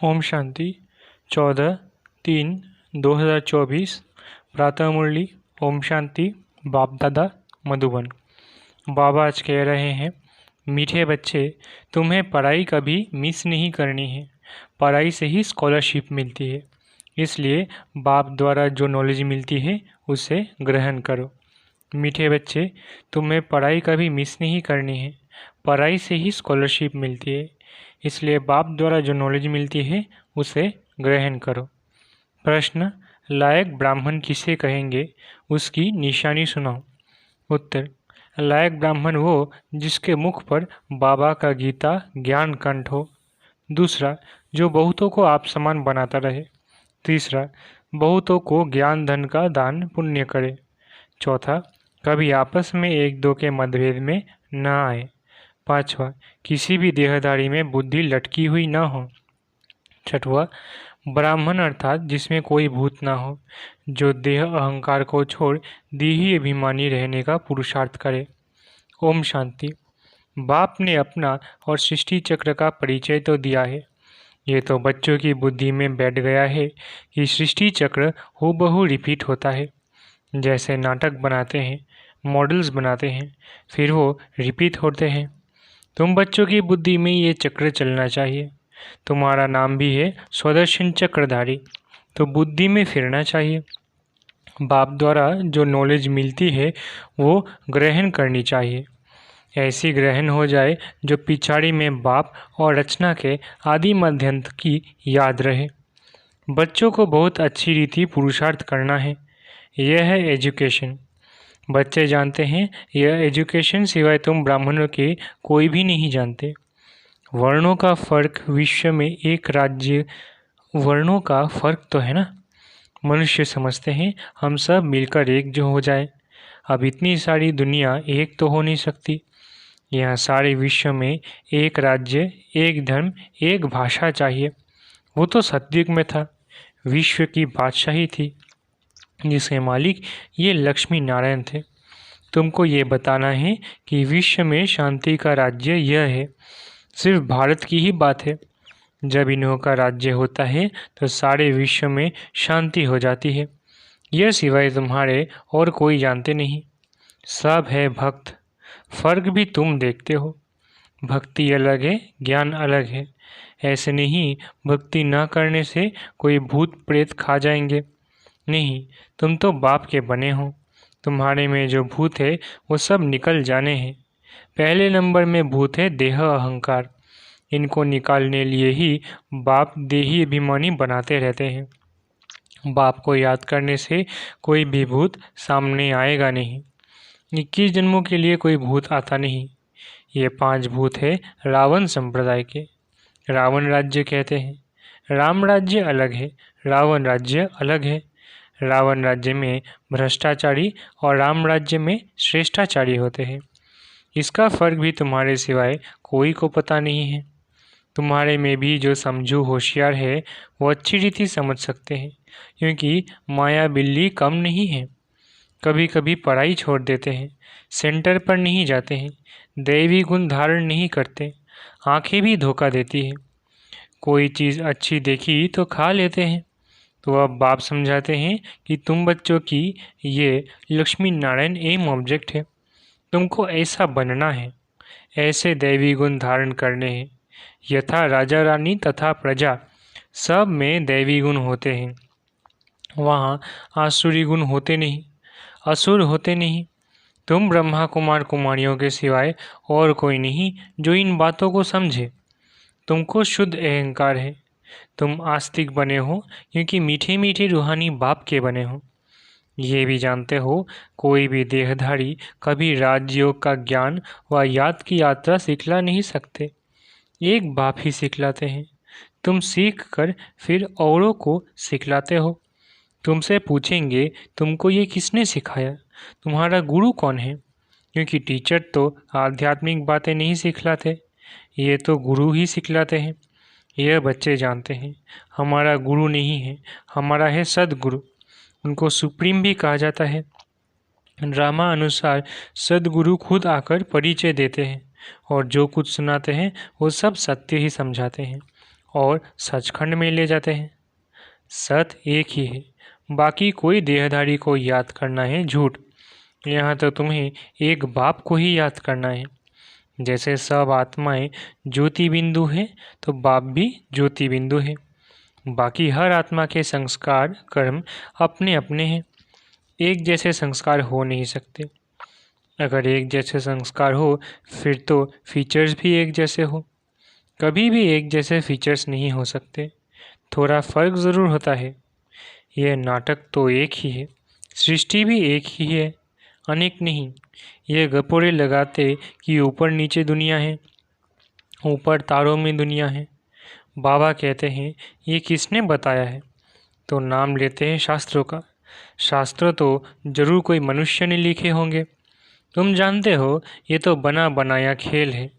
ओम शांति 14/3/2024 प्रातः मुरली। ओम शांति। बाप दादा मधुबन। बाबा आज कह रहे हैं, मीठे बच्चे, तुम्हें पढ़ाई कभी मिस नहीं करनी है। पढ़ाई से ही स्कॉलरशिप मिलती है, इसलिए बाप द्वारा जो नॉलेज मिलती है उसे ग्रहण करो। मीठे बच्चे, तुम्हें पढ़ाई कभी मिस नहीं करनी है। पढ़ाई से ही स्कॉलरशिप मिलती है, इसलिए बाप द्वारा जो नॉलेज मिलती है उसे ग्रहण करो। प्रश्न, लायक ब्राह्मण किसे कहेंगे, उसकी निशानी सुनाओ। उत्तर, लायक ब्राह्मण वो जिसके मुख पर बाबा का गीता ज्ञान कंठ हो। दूसरा, जो बहुतों को आप समान बनाता रहे। तीसरा, बहुतों को ज्ञान धन का दान पुण्य करे। चौथा, कभी आपस में एक दो के मतभेद में न आए। पांचवा, किसी भी देहधारी में बुद्धि लटकी हुई न हो। छठवा, ब्राह्मण अर्थात जिसमें कोई भूत ना हो, जो देह अहंकार को छोड़ देही अभिमानी रहने का पुरुषार्थ करे। ओम शांति। बाप ने अपना और सृष्टि चक्र का परिचय तो दिया है। ये तो बच्चों की बुद्धि में बैठ गया है कि सृष्टि चक्र हूबहू रिपीट होता है। जैसे नाटक बनाते हैं, मॉडल्स बनाते हैं, फिर वो रिपीट होते हैं। तुम बच्चों की बुद्धि में ये चक्र चलना चाहिए। तुम्हारा नाम भी है स्वदर्शन चक्रधारी, तो बुद्धि में फिरना चाहिए। बाप द्वारा जो नॉलेज मिलती है वो ग्रहण करनी चाहिए। ऐसी ग्रहण हो जाए जो पिछाड़ी में बाप और रचना के आदि मध्यंत की याद रहे। बच्चों को बहुत अच्छी रीति पुरुषार्थ करना है। यह है एजुकेशन। बच्चे जानते हैं यह एजुकेशन सिवाय तुम ब्राह्मणों के कोई भी नहीं जानते। वर्णों का फर्क विश्व में एक राज्य, वर्णों का फर्क तो है ना। मनुष्य समझते हैं हम सब मिलकर एक जो हो जाए। अब इतनी सारी दुनिया एक तो हो नहीं सकती। यहाँ सारे विश्व में एक राज्य, एक धर्म, एक भाषा चाहिए। वो तो सतयुग में था, विश्व की बादशाही थी, जिसके मालिक ये लक्ष्मी नारायण थे। तुमको ये बताना है कि विश्व में शांति का राज्य यह है। सिर्फ भारत की ही बात है। जब इन्हों का राज्य होता है तो सारे विश्व में शांति हो जाती है। यह सिवाय तुम्हारे और कोई जानते नहीं। सब है भक्त। फर्क भी तुम देखते हो। भक्ति अलग है, ज्ञान अलग है। ऐसे नहीं भक्ति न करने से कोई भूत प्रेत खा जाएंगे। नहीं, तुम तो बाप के बने हो। तुम्हारे में जो भूत है वो सब निकल जाने हैं। पहले नंबर में भूत है देह अहंकार। इनको निकालने लिए ही बाप देही अभिमानी बनाते रहते हैं। बाप को याद करने से कोई भी भूत सामने आएगा नहीं। 21 जन्मों के लिए कोई भूत आता नहीं। ये 5 भूत है रावण संप्रदाय के। रावण राज्य कहते हैं। राम राज्य अलग है, रावण राज्य अलग है। रावण राज्य में भ्रष्टाचारी और राम राज्य में श्रेष्ठाचारी होते हैं। इसका फर्क भी तुम्हारे सिवाय कोई को पता नहीं है। तुम्हारे में भी जो समझू होशियार है वो अच्छी रीति समझ सकते हैं, क्योंकि माया बिल्ली कम नहीं है। कभी कभी पढ़ाई छोड़ देते हैं, सेंटर पर नहीं जाते हैं, दैवी गुण धारण नहीं करते, आंखें भी धोखा देती है। कोई चीज़ अच्छी देखी तो खा लेते हैं। तो अब बाप समझाते हैं कि तुम बच्चों की ये लक्ष्मी नारायण एम ऑब्जेक्ट है। तुमको ऐसा बनना है, ऐसे दैवी गुण धारण करने हैं। यथा राजा रानी तथा प्रजा, सब में दैवी गुण होते हैं। वहाँ आसुरी गुण होते नहीं, असुर होते नहीं। तुम ब्रह्मा कुमार कुमारियों के सिवाय और कोई नहीं जो इन बातों को समझे। तुमको शुद्ध अहंकार है। तुम आस्तिक बने हो क्योंकि मीठे मीठे रूहानी बाप के बने हो। ये भी जानते हो कोई भी देहधारी कभी राजयोग का ज्ञान व याद की यात्रा सिखला नहीं सकते। एक बाप ही सिखलाते हैं। तुम सीख कर फिर औरों को सिखलाते हो। तुमसे पूछेंगे तुमको ये किसने सिखाया, तुम्हारा गुरु कौन है, क्योंकि टीचर तो आध्यात्मिक बातें नहीं सिखलाते, ये तो गुरु ही सिखलाते हैं। यह बच्चे जानते हैं हमारा गुरु नहीं है, हमारा है सदगुरु। उनको सुप्रीम भी कहा जाता है। ड्रामा अनुसार सदगुरु खुद आकर परिचय देते हैं और जो कुछ सुनाते हैं वो सब सत्य ही समझाते हैं और सचखंड में ले जाते हैं। सत्य एक ही है, बाकी कोई देहधारी को याद करना है झूठ। यहाँ तो तुम्हें एक बाप को ही याद करना है। जैसे सब आत्माएं ज्योति बिंदु है, तो बाप भी ज्योति बिंदु है। बाकी हर आत्मा के संस्कार कर्म अपने अपने हैं। एक जैसे संस्कार हो नहीं सकते। अगर एक जैसे संस्कार हो फिर तो फीचर्स भी एक जैसे हो। कभी भी एक जैसे फीचर्स नहीं हो सकते, थोड़ा फर्क ज़रूर होता है। यह नाटक तो एक ही है, सृष्टि भी एक ही है, अनेक नहीं। ये गपोरे लगाते कि ऊपर नीचे दुनिया है, ऊपर तारों में दुनिया है। बाबा कहते हैं ये किसने बताया है, तो नाम लेते हैं शास्त्रों का। शास्त्र तो जरूर कोई मनुष्य ने लिखे होंगे। तुम जानते हो ये तो बना बनाया खेल है।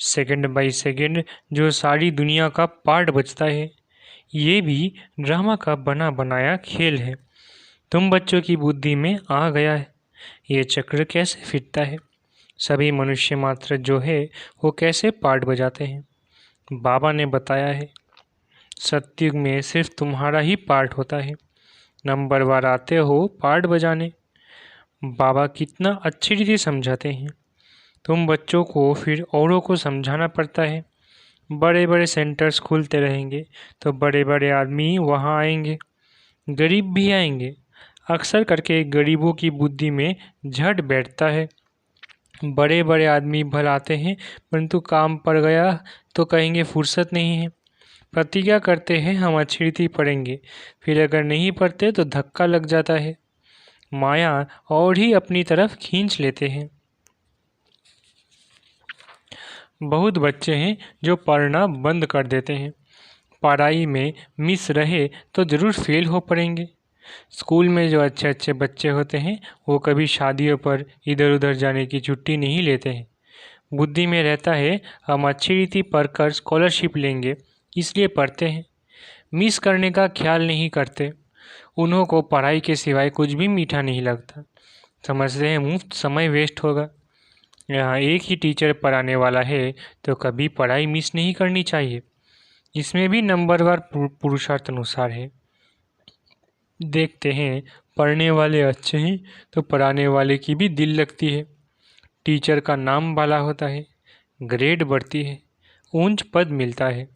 सेकंड बाय सेकंड जो सारी दुनिया का पार्ट बचता है, ये भी ड्रामा का बना बनाया खेल है। तुम बच्चों की बुद्धि में आ गया है ये चक्र कैसे फिरता है, सभी मनुष्य मात्र जो है वो कैसे पार्ट बजाते हैं। बाबा ने बताया है सत्युग में सिर्फ तुम्हारा ही पार्ट होता है, नंबरवार आते हो पार्ट बजाने। बाबा कितना अच्छी रीति समझाते हैं। तुम बच्चों को फिर औरों को समझाना पड़ता है। बड़े बड़े सेंटर्स खुलते रहेंगे तो बड़े बड़े आदमी वहाँ आएंगे, गरीब भी आएंगे। अक्सर करके गरीबों की बुद्धि में झट बैठता है। बड़े बड़े आदमी भल आते हैं, परंतु काम पड़ गया तो कहेंगे फुर्सत नहीं है। प्रतिज्ञा करते हैं हम अच्छी रीति पढ़ेंगे, फिर अगर नहीं पढ़ते तो धक्का लग जाता है। माया और ही अपनी तरफ खींच लेते हैं। बहुत बच्चे हैं जो पढ़ना बंद कर देते हैं। पढ़ाई में मिस रहे तो ज़रूर फेल हो पड़ेंगे। स्कूल में जो अच्छे अच्छे बच्चे होते हैं वो कभी शादियों पर इधर उधर जाने की छुट्टी नहीं लेते हैं। बुद्धि में रहता है हम अच्छी रीति पढ़कर स्कॉलरशिप लेंगे, इसलिए पढ़ते हैं। मिस करने का ख्याल नहीं करते। उन्हों को पढ़ाई के सिवाय कुछ भी मीठा नहीं लगता। समझते हैं मुफ्त समय वेस्ट होगा। यहाँ एक ही टीचर पढ़ाने वाला है तो कभी पढ़ाई मिस नहीं करनी चाहिए। इसमें भी नंबरवार पुरुषार्थ अनुसार है। देखते हैं पढ़ने वाले अच्छे हैं तो पढ़ाने वाले की भी दिल लगती है। टीचर का नाम वाला होता है, ग्रेड बढ़ती है, ऊंच पद मिलता है।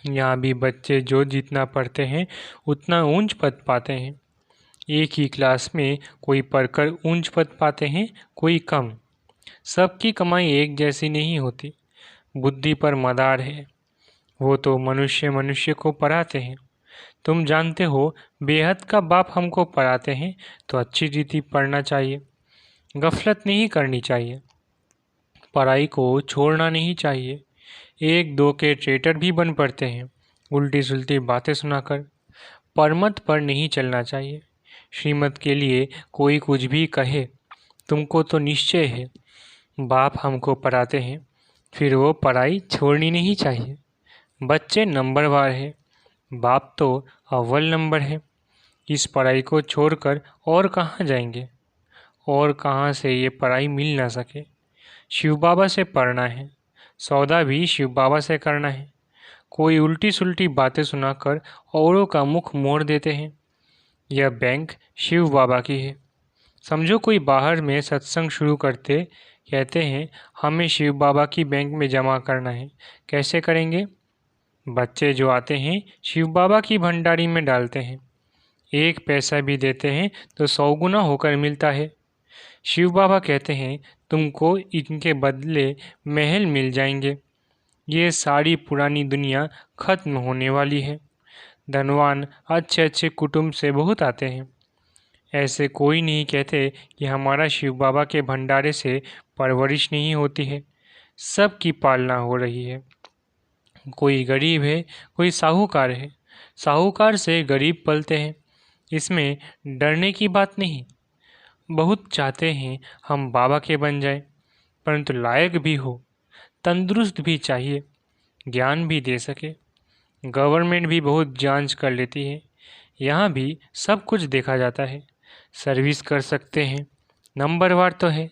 यहाँ भी बच्चे जो जितना पढ़ते हैं उतना ऊंच पद पाते हैं। एक ही क्लास में कोई पढ़कर ऊंच पद पाते हैं, कोई कम। सबकी कमाई एक जैसी नहीं होती। बुद्धि पर मदार है। वो तो मनुष्य मनुष्य को पढ़ाते हैं। तुम जानते हो बेहद का बाप हमको पढ़ाते हैं तो अच्छी रीति पढ़ना चाहिए, गफलत नहीं करनी चाहिए, पढ़ाई को छोड़ना नहीं चाहिए। एक दो के ट्रेटर भी बन पड़ते हैं उल्टी सुलटी बातें सुनाकर। परमत पर नहीं चलना चाहिए। श्रीमत के लिए कोई कुछ भी कहे, तुमको तो निश्चय है बाप हमको पढ़ाते हैं, फिर वो पढ़ाई छोड़नी नहीं चाहिए। बच्चे नंबरवार है, बाप तो अव्वल नंबर है। इस पढ़ाई को छोड़कर और कहाँ जाएंगे, और कहाँ से ये पढ़ाई मिल ना सके। शिव बाबा से पढ़ना है, सौदा भी शिव बाबा से करना है। कोई उल्टी सुल्टी बातें सुनाकर औरों का मुख मोड़ देते हैं। यह बैंक शिव बाबा की है। समझो कोई बाहर में सत्संग शुरू करते कहते हैं हमें शिव बाबा की बैंक में जमा करना है, कैसे करेंगे? बच्चे जो आते हैं शिव बाबा की भंडारी में डालते हैं। एक पैसा भी देते हैं तो 100 गुना होकर मिलता है। शिव बाबा कहते हैं तुमको इनके बदले महल मिल जाएंगे। ये सारी पुरानी दुनिया खत्म होने वाली है। धनवान अच्छे अच्छे कुटुंब से बहुत आते हैं। ऐसे कोई नहीं कहते कि हमारा शिव बाबा के भंडारे से परवरिश नहीं होती है। सबकी पालना हो रही है। कोई गरीब है, कोई साहूकार है। साहूकार से गरीब पलते हैं, इसमें डरने की बात नहीं। बहुत चाहते हैं हम बाबा के बन जाएं, परंतु लायक भी हो, तंदुरुस्त भी चाहिए, ज्ञान भी दे सके। गवर्नमेंट भी बहुत जांच कर लेती है। यहाँ भी सब कुछ देखा जाता है। सर्विस कर सकते हैं, नंबरवार तो है।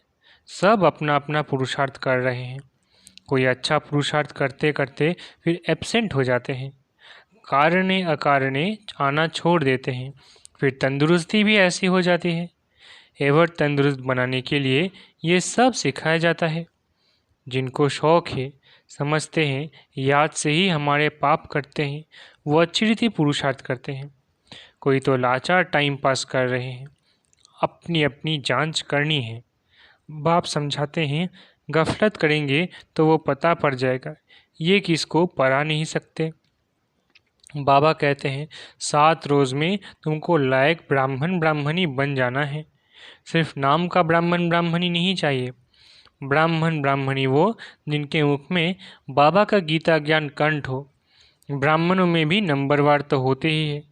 सब अपना अपना पुरुषार्थ कर रहे हैं। कोई अच्छा पुरुषार्थ करते करते फिर एब्सेंट हो जाते हैं, कारणे अकारणे आना छोड़ देते हैं। फिर तंदुरुस्ती भी ऐसी हो जाती है। एवर तंदुरुस्त बनाने के लिए ये सब सिखाया जाता है। जिनको शौक है, समझते हैं याद से ही हमारे पाप करते हैं, वो अच्छी रीति पुरुषार्थ करते हैं। कोई तो लाचार टाइम पास कर रहे हैं, अपनी अपनी जांच करनी है। बाप समझाते हैं गफलत करेंगे तो वो पता पड़ जाएगा, ये किसको पढ़ा नहीं सकते। बाबा कहते हैं 7 रोज़ में तुमको लायक ब्राह्मण ब्राह्मणी बन जाना है। सिर्फ नाम का ब्राह्मण ब्राह्मणी नहीं चाहिए। ब्राह्मण ब्राह्मणी वो जिनके मुख में बाबा का गीता ज्ञान कंठ हो। ब्राह्मणों में भी नंबरवार तो होते ही है,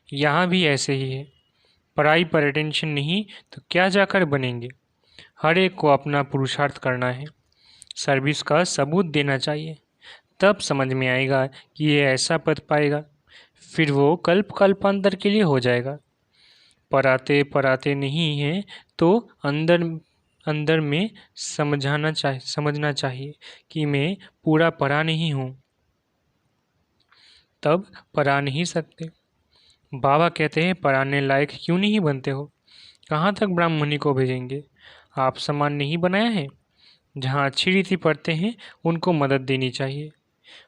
यहाँ भी ऐसे ही है। पढ़ाई पर अटेंशन नहीं तो क्या जाकर बनेंगे। हर एक को अपना पुरुषार्थ करना है, सर्विस का सबूत देना चाहिए। तब समझ में आएगा कि ये ऐसा पद पाएगा, फिर वो कल्पांतर के लिए हो जाएगा। पढ़ाते पढ़ाते नहीं है तो अंदर अंदर में समझना चाहिए कि मैं पूरा पढ़ा नहीं हूँ, तब पढ़ा नहीं सकते। बाबा कहते हैं पढ़ाने लायक क्यों नहीं बनते हो, कहाँ तक ब्राह्मणी को भेजेंगे। आप समान नहीं बनाया है। जहाँ अच्छी रीति पढ़ते हैं उनको मदद देनी चाहिए।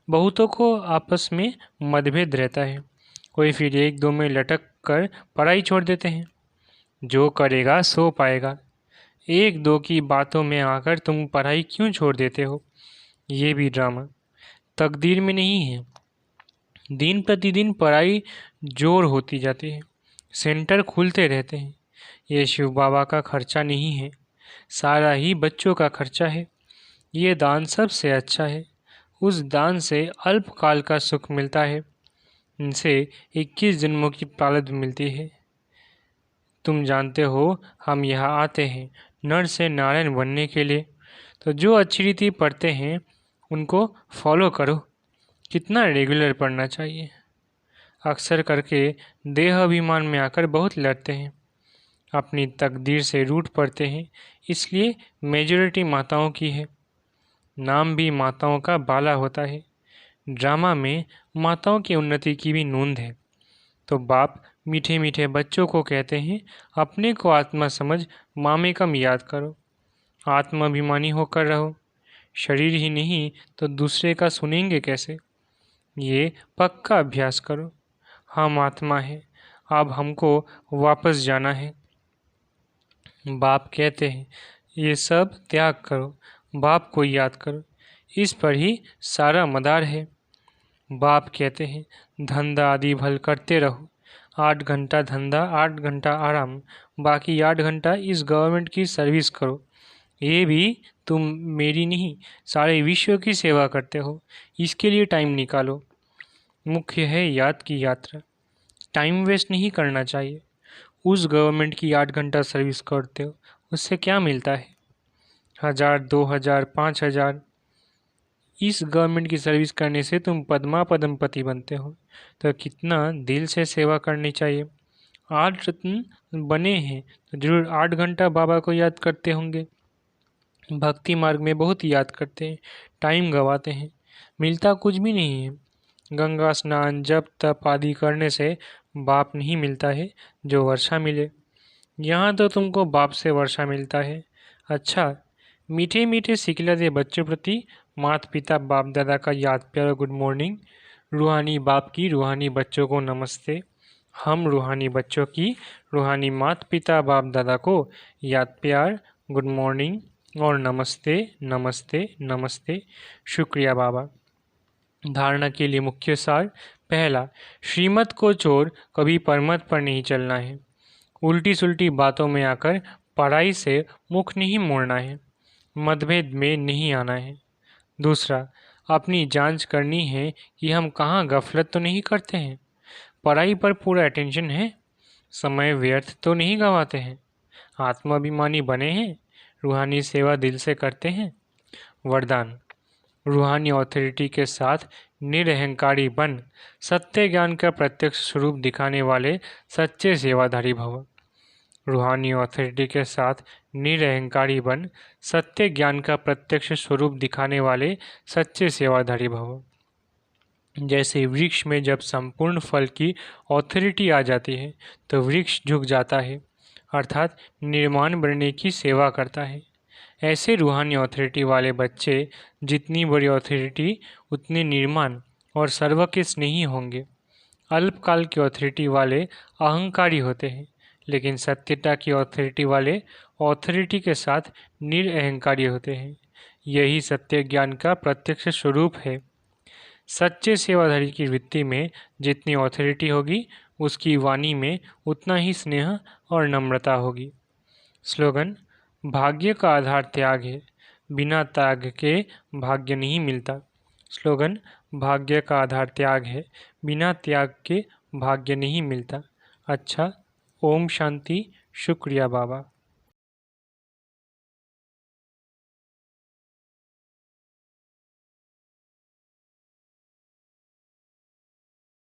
बहुतों को आपस में मतभेद रहता है, कोई फिर 1-2 में लटक कर पढ़ाई छोड़ देते हैं। जो करेगा सो पाएगा। 1-2 की बातों में आकर तुम पढ़ाई क्यों छोड़ देते हो। ये भी ड्रामा तकदीर में नहीं है। दिन प्रतिदिन पढ़ाई जोर होती जाती है, सेंटर खुलते रहते हैं। ये शिव बाबा का खर्चा नहीं है, सारा ही बच्चों का खर्चा है। ये दान सबसे अच्छा है। उस दान से अल्पकाल का सुख मिलता है, इनसे 21 जन्मों की प्रारब्ध मिलती है। तुम जानते हो हम यहाँ आते हैं नर से नारायण बनने के लिए, तो जो अच्छी रीति पढ़ते हैं उनको फॉलो करो। कितना रेगुलर पढ़ना चाहिए। अक्सर करके देह अभिमान में आकर बहुत लड़ते हैं, अपनी तकदीर से रूठ पड़ते हैं, इसलिए मेजॉरिटी माताओं की है। नाम भी माताओं का बाला होता है। ड्रामा में माताओं की उन्नति की भी नोंद है। तो बाप मीठे मीठे बच्चों को कहते हैं अपने को आत्मा समझ माँ में कम याद करो, आत्माभिमानी होकर रहो। शरीर ही नहीं तो दूसरे का सुनेंगे कैसे। ये पक्का अभ्यास करो। हम आत्मा है, अब हमको वापस जाना है। बाप कहते हैं ये सब त्याग करो, बाप को याद करो, इस पर ही सारा मदार है। बाप कहते हैं धंधा आदि भल करते रहो, 8 घंटा धंधा 8 घंटा आराम, बाकी 8 घंटा इस गवर्नमेंट की सर्विस करो। ये भी तुम मेरी नहीं सारे विश्व की सेवा करते हो, इसके लिए टाइम निकालो। मुख्य है याद की यात्रा, टाइम वेस्ट नहीं करना चाहिए। उस गवर्नमेंट की 8 घंटा सर्विस करते हो, उससे क्या मिलता है। 1000, 2000, 5000, इस गवर्नमेंट की सर्विस करने से तुम पद्मा पद्मपति बनते हो, तो कितना दिल से सेवा करनी चाहिए। 8 रत्न बने हैं तो जरूर 8 घंटा बाबा को याद करते होंगे। भक्ति मार्ग में बहुत याद करते हैं, टाइम गवाते हैं, मिलता कुछ भी नहीं है। गंगा स्नान जप तप आदि करने से बाप नहीं मिलता है जो वर्षा मिले। यहाँ तो तुमको बाप से वर्षा मिलता है। अच्छा, मीठे मीठे सिखलाते बच्चों प्रति माता पिता बाप दादा का याद प्यार गुड मॉर्निंग। रूहानी बाप की रूहानी बच्चों को नमस्ते। हम रूहानी बच्चों की रूहानी माता पिता बाप दादा को याद प्यार गुड मॉर्निंग और नमस्ते नमस्ते नमस्ते। शुक्रिया बाबा। धारणा के लिए मुख्य सार। पहला, श्रीमत को छोड़ कभी परमत पर नहीं चलना है। उल्टी सुल्टी बातों में आकर पढ़ाई से मुख नहीं मोड़ना है, मतभेद में नहीं आना है। दूसरा, अपनी जांच करनी है कि हम कहाँ गफलत तो नहीं करते हैं, पढ़ाई पर पूरा अटेंशन है, समय व्यर्थ तो नहीं गंवाते हैं, आत्माभिमानी बने हैं, रूहानी सेवा दिल से करते हैं। वरदान, रूहानी ऑथोरिटी के साथ निरहंकारी बन सत्य ज्ञान का प्रत्यक्ष स्वरूप दिखाने वाले सच्चे सेवाधारी भव। रूहानी ऑथोरिटी के साथ निरअहंकारी बन सत्य ज्ञान का प्रत्यक्ष स्वरूप दिखाने वाले सच्चे सेवाधारी भव। जैसे वृक्ष में जब संपूर्ण फल की ऑथोरिटी आ जाती है तो वृक्ष झुक जाता है, अर्थात निर्माण बनने की सेवा करता है। ऐसे रूहानी ऑथोरिटी वाले बच्चे जितनी बड़ी ऑथोरिटी उतने निर्माण और सर्व के स्नेही होंगे। अल्पकाल की ऑथोरिटी वाले अहंकारी होते हैं, लेकिन सत्यता की ऑथोरिटी वाले ऑथोरिटी के साथ निरअहंकारी होते हैं। यही सत्य ज्ञान का प्रत्यक्ष स्वरूप है। सच्चे सेवाधारी की वृत्ति में जितनी ऑथोरिटी होगी उसकी वाणी में उतना ही स्नेह और नम्रता होगी। स्लोगन: भाग्य का आधार त्याग है, बिना त्याग के भाग्य नहीं मिलता। स्लोगन: भाग्य का आधार त्याग है, बिना त्याग के भाग्य नहीं मिलता। अच्छा, ओम शांति। शुक्रिया बाबा।